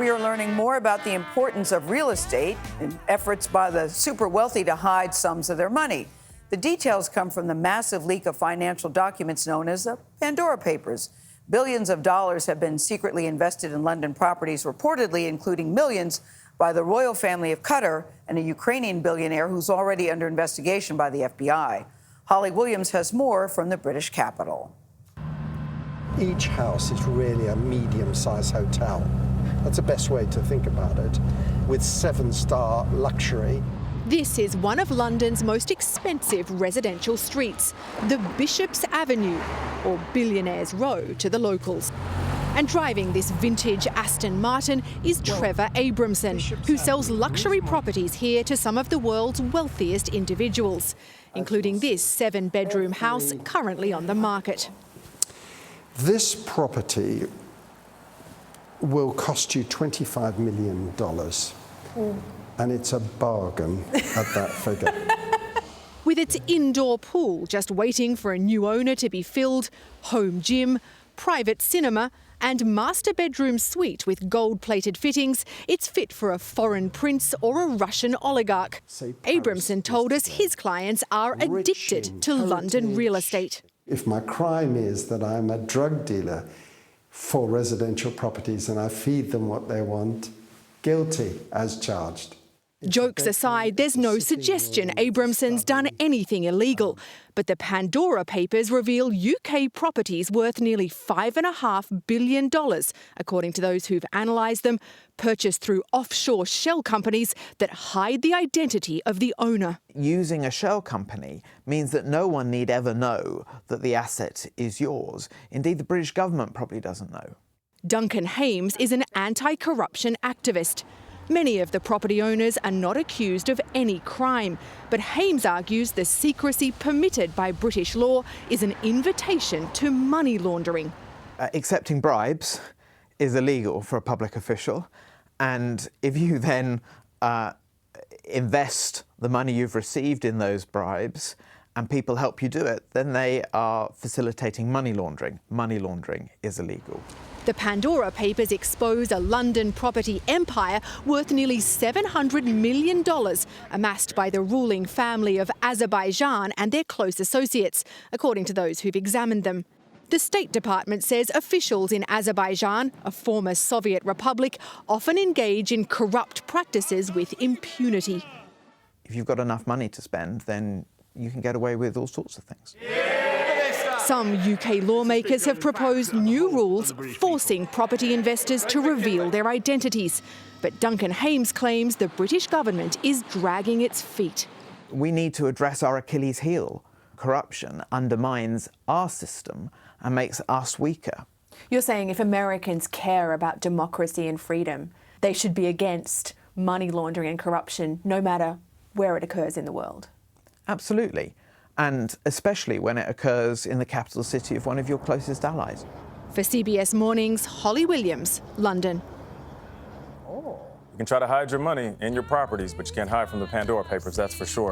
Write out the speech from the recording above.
We are learning more about the importance of real estate and efforts by the super wealthy to hide sums of their money. The details come from the massive leak of financial documents known as the Pandora Papers. Billions of dollars have been secretly invested in London properties, reportedly including millions by the royal family of Qatar and a Ukrainian billionaire who's already under investigation by the FBI. Holly Williams has more from the British capital. Each house is really a medium-sized hotel. That's the best way to think about it, with 7-star luxury. This is one of London's most expensive residential streets, the Bishop's Avenue, or Billionaires Row to the locals. And driving this vintage Aston Martin is Trevor Abramson, who sells luxury properties here to some of the world's wealthiest individuals, including this 7-bedroom house currently on the market. This property will cost you $25 million. And it's a bargain at that figure. With its indoor pool just waiting for a new owner to be filled, home gym, private cinema and master bedroom suite with gold-plated fittings, it's fit for a foreign prince or a Russian oligarch. Abramson told us his clients are addicted to London real estate. If my crime is that I'm a drug dealer for residential properties and I feed them what they want, guilty as charged. Jokes aside, there's no suggestion Abramson's done anything illegal. But the Pandora Papers reveal UK properties worth nearly $5.5 billion, according to those who've analysed them, purchased through offshore shell companies that hide the identity of the owner. Using a shell company means that no one need ever know that the asset is yours. Indeed, the British government probably doesn't know. Duncan Hames is an anti-corruption activist. Many of the property owners are not accused of any crime, but Hames argues the secrecy permitted by British law is an invitation to money laundering. Accepting bribes is illegal for a public official, and if you then invest the money you've received in those bribes and people help you do it, then they are facilitating money laundering. Money laundering is illegal. The Pandora Papers expose a London property empire worth nearly $700 million, amassed by the ruling family of Azerbaijan and their close associates, according to those who've examined them. The State Department says officials in Azerbaijan, a former Soviet republic, often engage in corrupt practices with impunity. If you've got enough money to spend, then you can get away with all sorts of things. Some UK lawmakers have proposed new rules forcing property investors to reveal their identities. But Duncan Hames claims the British government is dragging its feet. We need to address our Achilles heel. Corruption undermines our system and makes us weaker. You're saying if Americans care about democracy and freedom, they should be against money laundering and corruption, no matter where it occurs in the world? Absolutely. And especially when it occurs in the capital city of one of your closest allies. For CBS Mornings, Holly Williams, London. You can try to hide your money in your properties, but you can't hide from the Pandora Papers, that's for sure.